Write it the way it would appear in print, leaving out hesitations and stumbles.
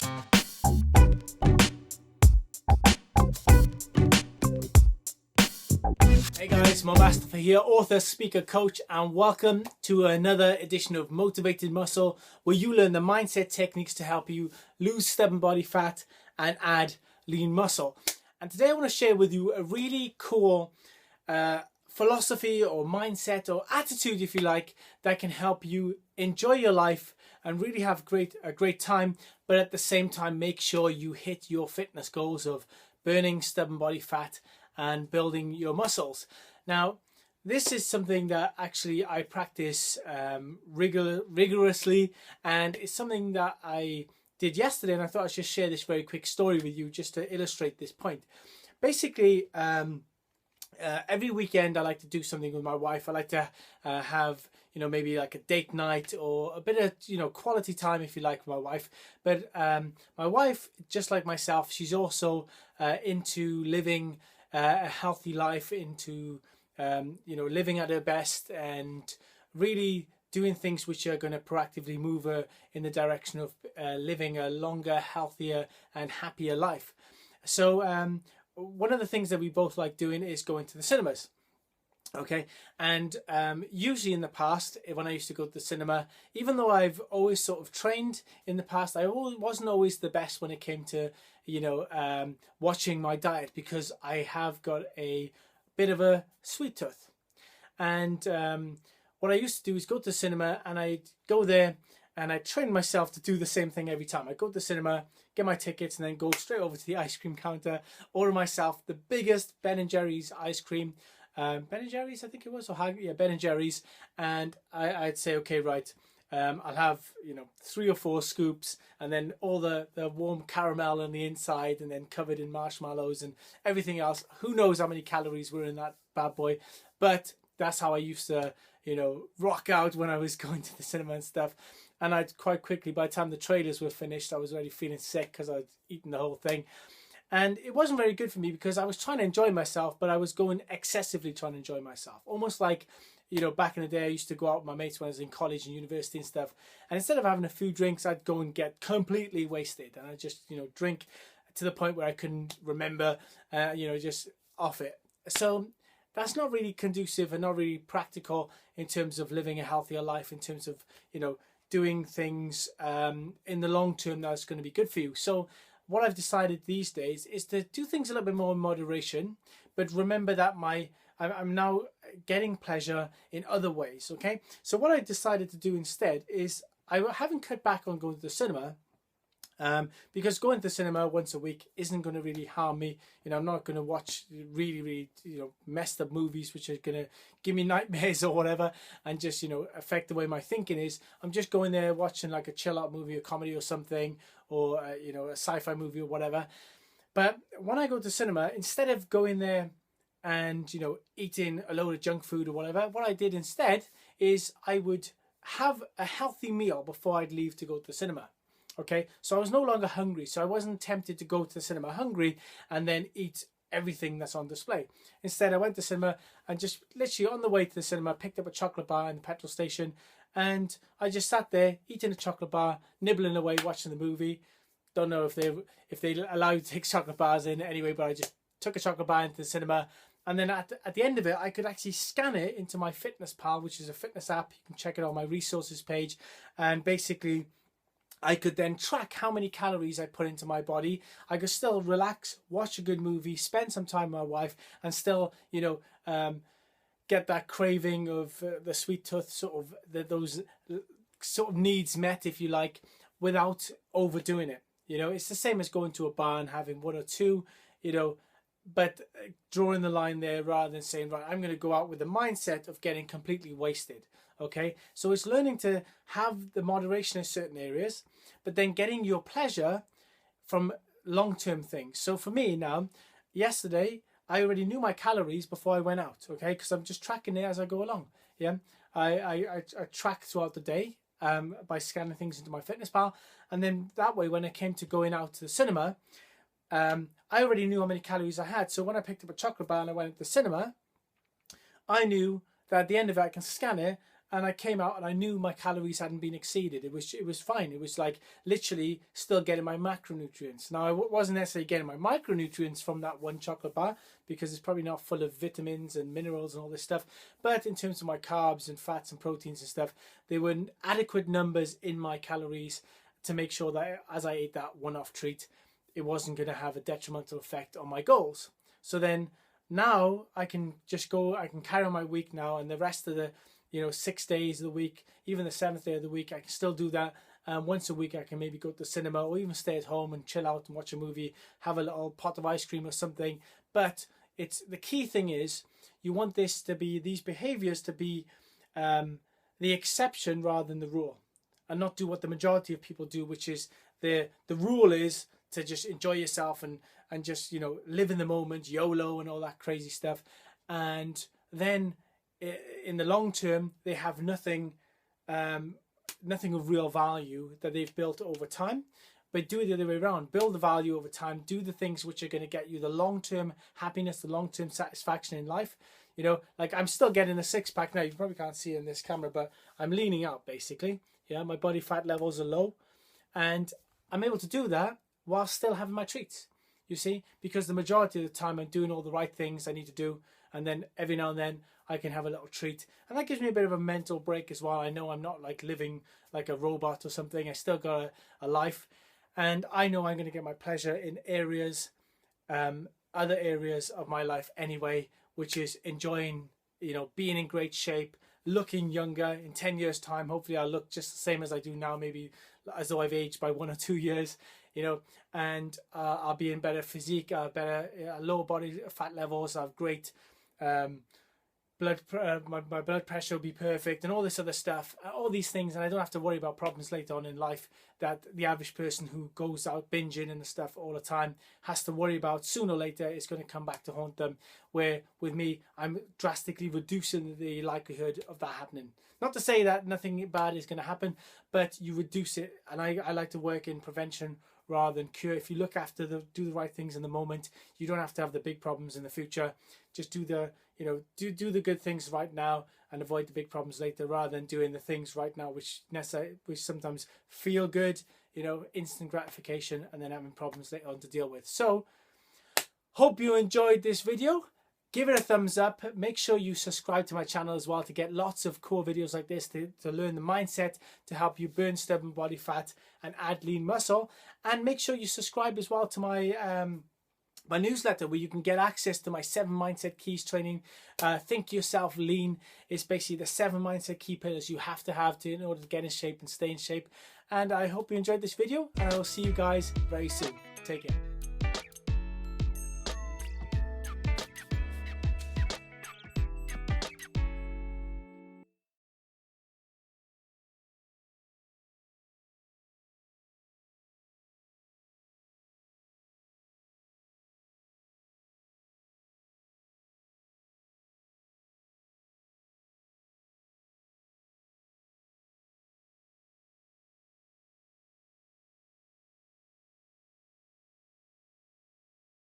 Hey guys, Mo Mustafa here, author, speaker, coach, and welcome to another edition of Motivated Muscle, where you learn the mindset techniques to help you lose stubborn body fat and add lean muscle. And today I want to share with you a really cool philosophy or mindset or attitude, if you like, that can help you enjoy your life and really have a great time, but at the same time make sure you hit your fitness goals of burning stubborn body fat and building your muscles. Now, this is something that actually I practice rigorously, and it's something that I did yesterday, and I thought I'd just share this very quick story with you just to illustrate this point. Basically, every weekend I like to do something with my wife. I like to have, maybe like a date night or a bit of, quality time, if you like, with my wife. But my wife, just like myself, she's also into living a healthy life, into living at her best and really doing things which are going to proactively move her in the direction of living a longer, healthier and happier life. So one of the things that we both like doing is going to the cinemas. Okay, and usually in the past, when I used to go to the cinema, even though I've always sort of trained in the past, I wasn't always the best when it came to watching my diet, because I have got a bit of a sweet tooth. And what I used to do is go to the cinema, and I'd go there and I train myself to do the same thing every time. I go to the cinema, get my tickets, and then go straight over to the ice cream counter, order myself the biggest Ben & Jerry's ice cream. Ben & Jerry's, I think it was, Ben & Jerry's, and I'd say, okay, right, I'll have 3 or 4 scoops, and then all the warm caramel on the inside, and then covered in marshmallows and everything else. Who knows how many calories were in that bad boy, but that's how I used to rock out when I was going to the cinema and stuff. And I'd quite quickly, by the time the trailers were finished, I was already feeling sick because I'd eaten the whole thing. And it wasn't very good for me, because I was trying to enjoy myself, but I was going excessively trying to enjoy myself. Almost like, back in the day, I used to go out with my mates when I was in college and university and stuff. And instead of having a few drinks, I'd go and get completely wasted. And I'd just, drink to the point where I couldn't remember, just off it. So that's not really conducive and not really practical in terms of living a healthier life, in terms of, doing things in the long term that's going to be good for you. So what I've decided these days is to do things a little bit more in moderation, but remember that I'm now getting pleasure in other ways. Okay, so what I decided to do instead is I haven't cut back on going to the cinema, because going to the cinema once a week isn't going to really harm me. I'm not going to watch really messed up movies which are going to give me nightmares or whatever, and just affect the way my thinking is. I'm just going there watching like a chill out movie, a comedy or something, or a sci-fi movie or whatever. But when I go to cinema, instead of going there and eating a load of junk food or whatever, what I did instead is I would have a healthy meal before I'd leave to go to the cinema. Okay, so I was no longer hungry, so I wasn't tempted to go to the cinema hungry and then eat everything that's on display. Instead, I went to cinema and just literally on the way to the cinema picked up a chocolate bar in the petrol station, and I just sat there eating a chocolate bar, nibbling away, watching the movie. Don't know if they allow you to take chocolate bars in anyway, but I just took a chocolate bar into the cinema, and then at the end of it, I could actually scan it into my FitnessPal, which is a fitness app. You can check it on my resources page, and basically I could then track how many calories I put into my body. I could still relax, watch a good movie, spend some time with my wife, and still, get that craving of the sweet tooth, sort of those sort of needs met, if you like, without overdoing it. It's the same as going to a bar and having 1 or 2, but drawing the line there rather than saying, right, I'm going to go out with the mindset of getting completely wasted. Okay, so it's learning to have the moderation in certain areas, but then getting your pleasure from long-term things. So for me now, yesterday, I already knew my calories before I went out, okay, because I'm just tracking it as I go along. Yeah, I track throughout the day by scanning things into my FitnessPal, and then that way, when it came to going out to the cinema, I already knew how many calories I had. So when I picked up a chocolate bar and I went to the cinema, I knew that at the end of it, I can scan it and I came out and I knew my calories hadn't been exceeded. It was fine. It was like literally still getting my macronutrients. Now I wasn't necessarily getting my micronutrients from that one chocolate bar because it's probably not full of vitamins and minerals and all this stuff. But in terms of my carbs and fats and proteins and stuff, there were adequate numbers in my calories to make sure that as I ate that one-off treat, it wasn't going to have a detrimental effect on my goals. So then now I can just go, I can carry on my week now, and the rest of the 6 days of the week, even the 7th day of the week, I can still do that. Once a week I can maybe go to the cinema or even stay at home and chill out and watch a movie, have a little pot of ice cream or something. But it's the key thing is you want this to be, these behaviors to be the exception rather than the rule, and not do what the majority of people do, which is the rule is to just enjoy yourself and just live in the moment, YOLO and all that crazy stuff. And then in the long term they have nothing of real value that they've built over time. But do it the other way around. Build the value over time. Do the things which are going to get you the long-term happiness, the long-term satisfaction in life. Like I'm still getting a six-pack now. You probably can't see it in this camera, but I'm leaning out basically. Yeah, my body fat levels are low, and I'm able to do that while still having my treats. You see, because the majority of the time I'm doing all the right things I need to do, and then every now and then I can have a little treat, and that gives me a bit of a mental break as well. I know I'm not like living like a robot or something. I still got a life, and I know I'm going to get my pleasure in areas, other areas of my life anyway, which is enjoying, being in great shape, looking younger. In 10 years time, hopefully I'll look just the same as I do now, maybe as though I've aged by 1 or 2 years, and I'll be in better physique, better lower body fat levels. I have great my blood pressure will be perfect, and all this other stuff, all these things, and I don't have to worry about problems later on in life that the average person who goes out binging and stuff all the time has to worry about. Sooner or later it's going to come back to haunt them, where with me I'm drastically reducing the likelihood of that happening. Not to say that nothing bad is going to happen, but you reduce it, and I like to work in prevention rather than cure. If you look after do the right things in the moment, you don't have to have the big problems in the future. Just do the do the good things right now and avoid the big problems later, rather than doing the things right now which sometimes feel good, instant gratification, and then having problems later on to deal with. So hope you enjoyed this video. Give it a thumbs up. Make sure you subscribe to my channel as well to get lots of cool videos like this, to learn the mindset to help you burn stubborn body fat and add lean muscle. And make sure you subscribe as well to my my newsletter, where you can get access to my 7 mindset keys training. Think yourself lean is basically the 7 mindset key pillars you have to have in order to get in shape and stay in shape. And I hope you enjoyed this video, and I will see you guys very soon. Take care.